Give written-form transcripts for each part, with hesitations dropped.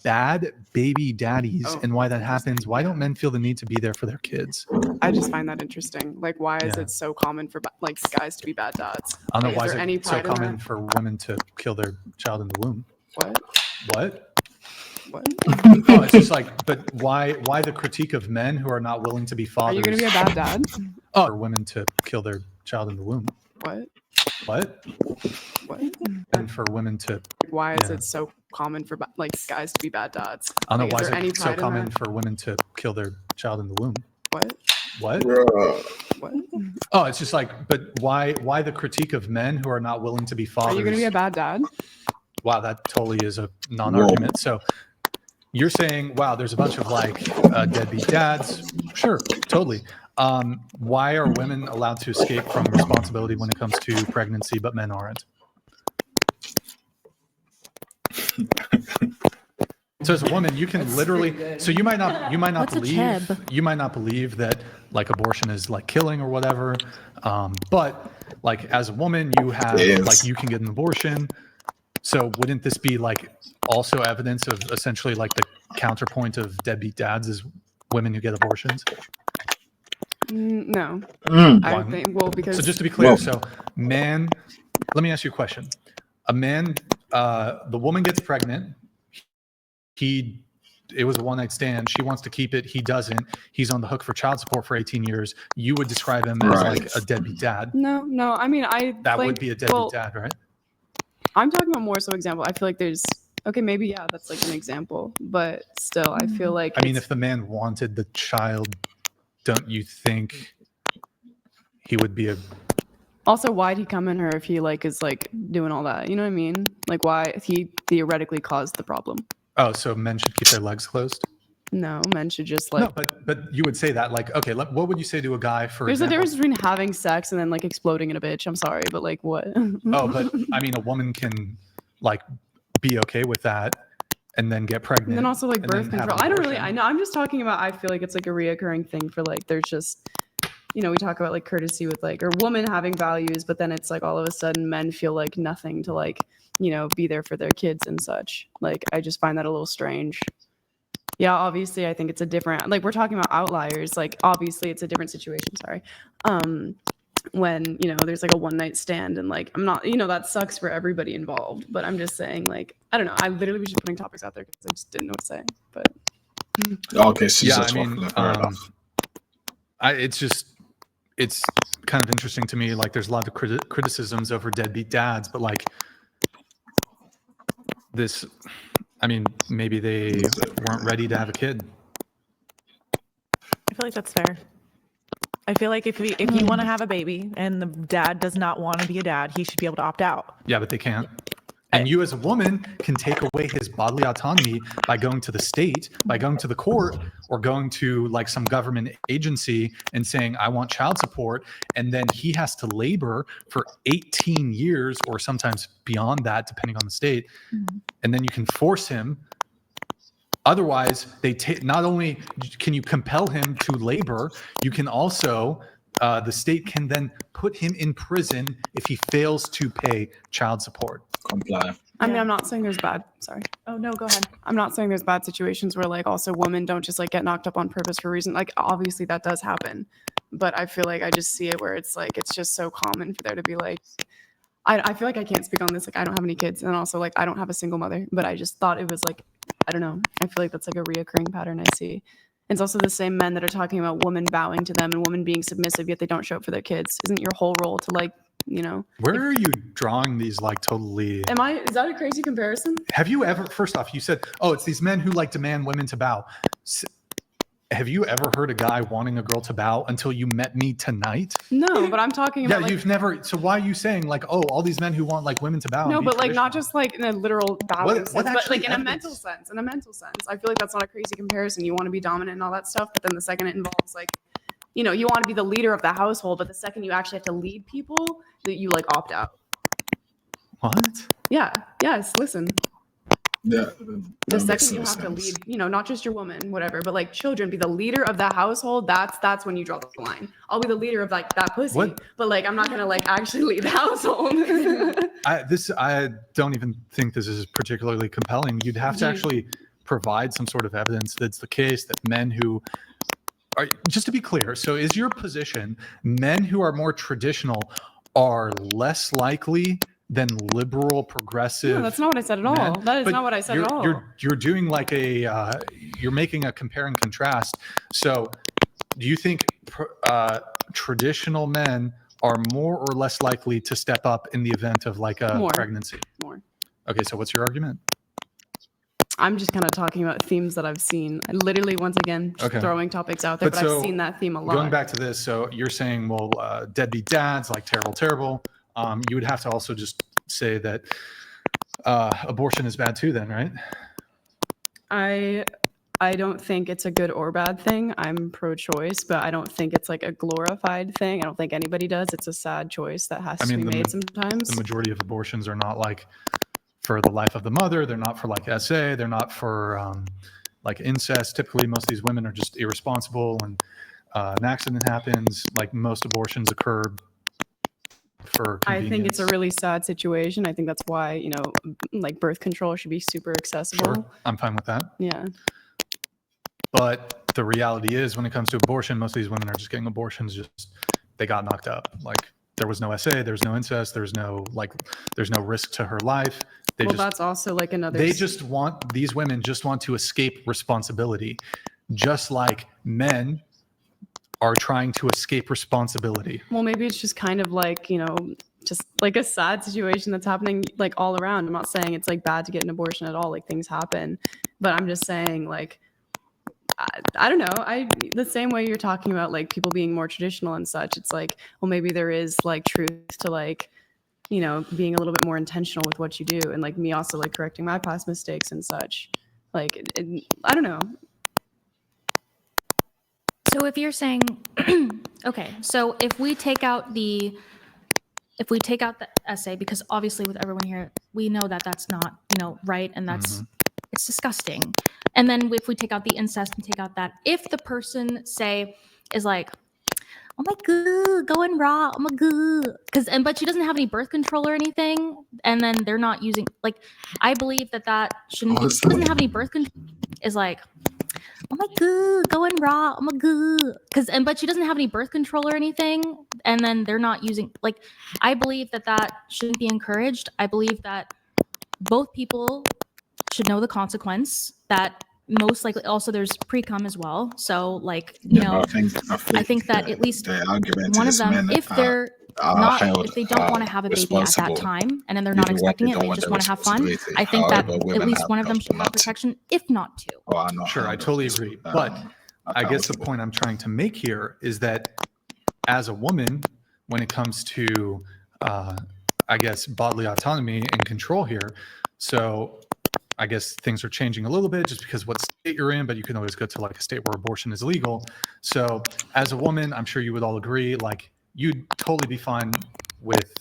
bad baby daddies and why that happens. Why don't men feel the need to be there for their kids? I just find that interesting. Like, why is it so common for like guys to be bad dads? I don't know, Like, why is it so common for women to kill their child in the womb? What? Oh, it's just like, but why the critique of men who are not willing to be fathers? Are you gonna be a bad dad? Oh, for women to kill their child in the womb. What? And for women to... Why is it so common for like guys to be bad dads? I don't know, why is it so common for women to kill their child in the womb? What? Oh, it's just like, but why the critique of men who are not willing to be fathers? Are you gonna be a bad dad? Wow, that totally is a non-argument. So you're saying, wow, there's a bunch of like deadbeat dads. Sure, totally. Why are women allowed to escape from responsibility when it comes to pregnancy, but men aren't? So as a woman, you can literally, so you might not believe that like abortion is like killing or whatever. But like as a woman, you have like, you can get an abortion. So wouldn't this be like also evidence of essentially like the counterpoint of deadbeat dads is women who get abortions? No. I think, well, because... So just to be clear, so man, let me ask you a question. A man, the woman gets pregnant. It was a one-night stand. She wants to keep it. He doesn't. He's on the hook for child support for 18 years. You would describe him as like a deadbeat dad. No. I mean, that would be a deadbeat dad, right? I'm talking about more so example. I feel like there's, okay, maybe, yeah, that's like an example, but still, I feel like... I mean, if the man wanted the child, don't you think he would be a... Also, why'd he come in her if he like is like doing all that? You know what I mean? Like, why he theoretically caused the problem? Oh, so men should keep their legs closed? No, men should just like... No, but you would say that, like, okay, what would you say to a guy, for There's example? a difference between having sex and then like exploding in a bitch. I'm sorry, but like what? Oh, but I mean, a woman can like be okay with that and then get pregnant. And then also like birth control. I don't really, I know, I'm just talking about, I feel like it's like a reoccurring thing for like, there's just, you know, we talk about like courtesy with like, or women having values, but then it's like all of a sudden men feel like nothing to like, you know, be there for their kids and such. Like, I just find that a little strange. Yeah, obviously, I think it's a different, like, we're talking about outliers. Like, obviously, it's a different situation. Sorry. When, you know, there's like a one night stand and like, I'm not, you know, that sucks for everybody involved. But I'm just saying, like, I don't know. I literally was just putting topics out there because I just didn't know what to say. But okay, so yeah, I mean, it's kind of interesting to me. Like, there's a lot of criticisms over deadbeat dads, but like this, I mean, maybe they weren't ready to have a kid. I feel like that's fair. I feel like if you want to have a baby and the dad does not want to be a dad, he should be able to opt out. Yeah, but they can't. And you as a woman can take away his bodily autonomy by going to the state, by going to the court, or going to like some government agency and saying, I want child support. And then he has to labor for 18 years or sometimes beyond that, depending on the state. Mm-hmm. And then you can force him. Otherwise, not only can you compel him to labor, you can also, the state can then put him in prison if he fails to pay child support. Comply. I mean, I'm not saying there's bad. Sorry. Oh no, go ahead. I'm not saying there's bad situations where like also women don't just like get knocked up on purpose for a reason. Like obviously that does happen, but I feel like I just see it where it's like it's just so common for there to be like. I feel like I can't speak on this. Like I don't have any kids, and also like I don't have a single mother. But I just thought it was like I don't know. I feel like that's like a reoccurring pattern I see. It's also the same men that are talking about women bowing to them and women being submissive, yet they don't show up for their kids. Isn't your whole role to like, you know? Where are you drawing these like totally? Is that a crazy comparison? Have you ever, first off, you said, oh, it's these men who like demand women to bow. Have you ever heard a guy wanting a girl to bow until you met me tonight? No, but I'm talking about. Yeah, like, you've never. So why are you saying like, oh, all these men who want like women to bow? No, but like not just like in a literal bowing sense, but like in a mental sense. In a mental sense, I feel like that's not a crazy comparison. You want to be dominant and all that stuff, but then the second it involves like, you know, you want to be the leader of the household, but the second you actually have to lead people, that you like opt out. What? Yeah. Yes. Listen. Yeah. The second you have to lead, you know, not just your woman, whatever, but like children, be the leader of the household. That's when you draw the line. I'll be the leader of like that pussy, but like I'm not gonna like actually lead the household. I don't even think this is particularly compelling. You'd have to actually provide some sort of evidence that's the case that men who are, just to be clear, so is your position men who are more traditional are less likely than liberal progressive? No, that's not what I said at all. men? That is But not what I said at all. You're doing like you're making a compare and contrast. So do you think traditional men are more or less likely to step up in the event of like a More. pregnancy? More. Okay, so what's your argument? I'm just kind of talking about themes that I've seen. I literally, once again, just Okay. throwing topics out there, But but so, I've seen that theme a lot. Going back to this, so you're saying, well, deadbeat dads, like terrible. You would have to also just say that abortion is bad too, then, right? I don't think it's a good or bad thing. I'm pro-choice, but I don't think it's like a glorified thing. I don't think anybody does. It's a sad choice that has to be made sometimes. The majority of abortions are not like for the life of the mother. They're not for like SA. They're not for like incest. Typically, most of these women are just irresponsible, and an accident happens. Like most abortions occur for convenience. I think it's a really sad situation. I think that's why, you know, like birth control should be super accessible. Sure, I'm fine with that. Yeah. But the reality is, when it comes to abortion, most of these women are just getting abortions. Just they got knocked up. Like there was no SA, there's no incest, there's no risk to her life. That's also like another. These women just want to escape responsibility, just like men are trying to escape responsibility. Well, maybe it's just kind of like, you know, just like a sad situation that's happening like all around. I'm not saying it's like bad to get an abortion at all. Like things happen, but I'm just saying like, I don't know. The same way you're talking about like people being more traditional and such, it's like, well, maybe there is like truth to like, you know, being a little bit more intentional with what you do, and like me also like correcting my past mistakes and such. Like, I don't know. So if you're saying, okay, so if we take out the essay, because obviously with everyone here, we know that that's not, you know, right, and that's it's disgusting. And then if we take out the incest and take out that, if the person say is like, oh my god, going raw, oh my god, but she doesn't have any birth control or anything, and then they're not using, like, I believe that shouldn't be, she doesn't have any birth control, is like, oh my god, going raw, oh my god, but she doesn't have any birth control or anything, and then they're not using, like, I believe that shouldn't be encouraged. I believe that both people should know the consequence, that most likely also there's pre-cum as well. So like, you know, I think that at least one of them, if they're not, if they don't want to have a baby at that time, and then they're not expecting it, they just want to have fun, I think that at least one of them should have protection, if not two. Sure, I totally agree. But I guess the point I'm trying to make here is that as a woman, when it comes to, I guess, bodily autonomy and control here, so I guess things are changing a little bit just because what state you're in, but you can always go to like a state where abortion is legal. So as a woman, I'm sure you would all agree, like you'd totally be fine with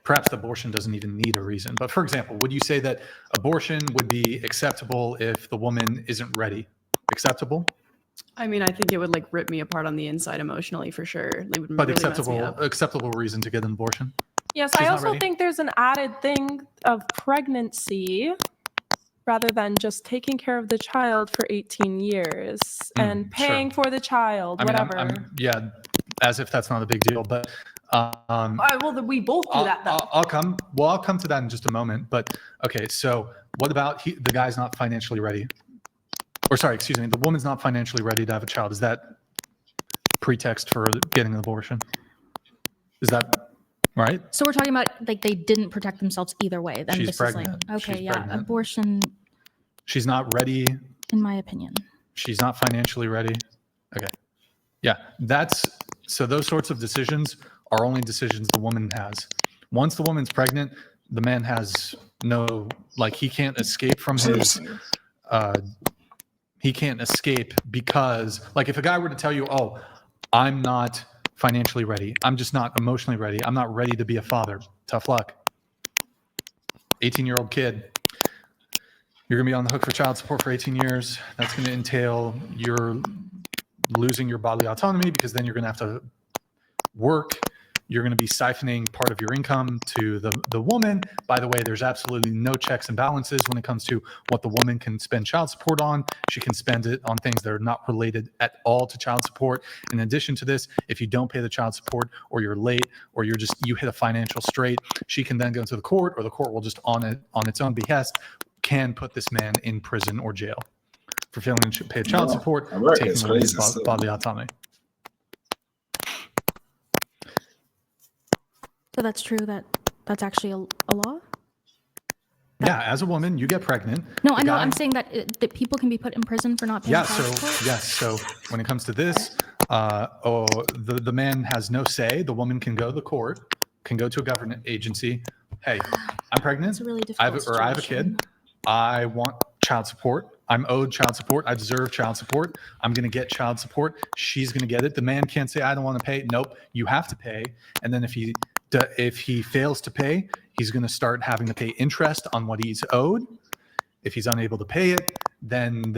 perhaps the abortion doesn't even need a reason. But for example, would you say that abortion would be acceptable if the woman isn't ready? Acceptable? I mean, I think it would like rip me apart on the inside emotionally for sure. It would But really mess me up. acceptable reason to get an abortion? Yes, She's I not also ready? think there's an added thing of pregnancy rather than just taking care of the child for 18 years and paying for the child, whatever. Yeah, as if that's not a big deal. But well, we both do that then. I'll come to that in just a moment. But okay, so what about the guy's not financially ready? Or sorry, excuse me, the woman's not financially ready to have a child. Is that pretext for getting an abortion? Is that right? So we're talking about like they didn't protect themselves either way. Then She's this pregnant. is like, okay, She's yeah, pregnant. abortion, She's not ready. in my opinion. She's not financially ready. Okay. Yeah, so those sorts of decisions are only decisions the woman has. Once the woman's pregnant, the man has no, like he can't escape from his, he can't escape because like if a guy were to tell you, oh, I'm not financially ready, I'm just not emotionally ready, I'm not ready to be a father, tough luck. 18-year-old kid, you're gonna be on the hook for child support for 18 years. That's gonna entail you're losing your bodily autonomy because then you're gonna have to work you're going to be siphoning part of your income to the woman. By the way, there's absolutely no checks and balances when it comes to what the woman can spend child support on. She can spend it on things that are not related at all to child support. In addition to this, if you don't pay the child support, or you're late, or you hit a financial strait, she can then go to the court, or the court will just on its own behest can put this man in prison or jail for failing to pay child support, America taking is away his crazy. bodily autonomy. So that's true. That's actually a law. Yeah, as a woman, you get pregnant. No, The I know. guy- I'm saying that people can be put in prison for not paying Yeah, child so support. yes, so when it comes to this, the man has no say. The woman can go to the court, can go to a government agency. Hey, I'm pregnant. It's a really I difficult have a situation. kid. I want child support. I'm owed child support. I deserve child support. I'm going to get child support. She's going to get it. The man can't say, I don't want to pay. Nope, you have to pay. And then if he fails to pay, he's going to start having to pay interest on what he's owed. If he's unable to pay it, then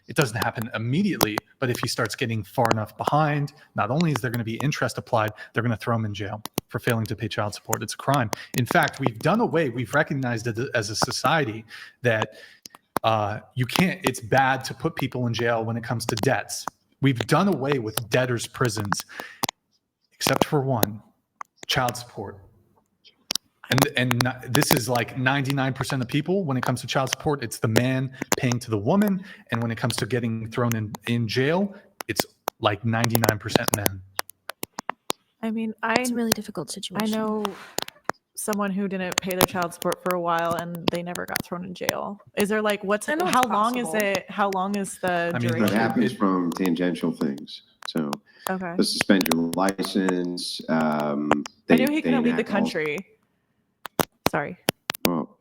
it doesn't happen immediately, but if he starts getting far enough behind, not only is there going to be interest applied, they're going to throw him in jail for failing to pay child support. It's a crime. In fact, we've recognized it as a society that it's bad to put people in jail when it comes to debts. We've done away with debtors' prisons, except for one, child support. And this is like 99% of people. When it comes to child support, it's the man paying to the woman. And when it comes to getting thrown in jail, it's like 99% men. I mean, It's a really difficult I situation. know someone who didn't pay their child support for a while and they never got thrown in jail. Is there like I know it's how long is possible. it? How long is the I mean, duration? It happens from tangential things. So Okay. they'll suspend your license. I knew he couldn't leave the country. Sorry. Well,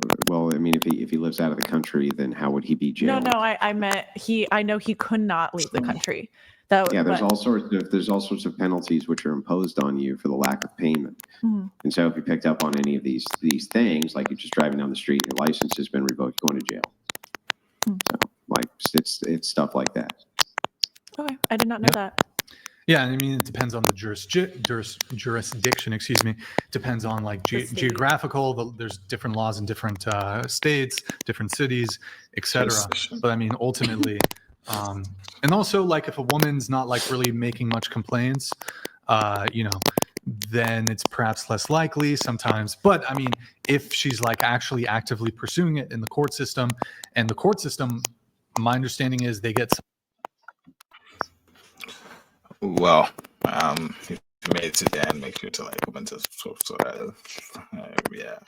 I mean, if he lives out of the country, then how would he be jailed? No, I meant I know he could not leave the country. Yeah, there's all sorts of penalties which are imposed on you for the lack of payment. Mhm. And so if you picked up on any of these things, like you're just driving down the street, and your license has been revoked, you're going to jail. Hmm. So like it's stuff like that. Okay, I did not know Yep. that. Yeah, I mean, it depends on the jurisdiction, excuse me. Depends on like The state. geographical, there's different laws in different states, different cities, etc. But I mean, ultimately, and also like if a woman's not like really making much complaints, then it's perhaps less likely sometimes. But I mean, if she's like actually actively pursuing it in the court system, and the court system, my understanding is they get Well, if you made it to the end, make sure to like comment to yeah.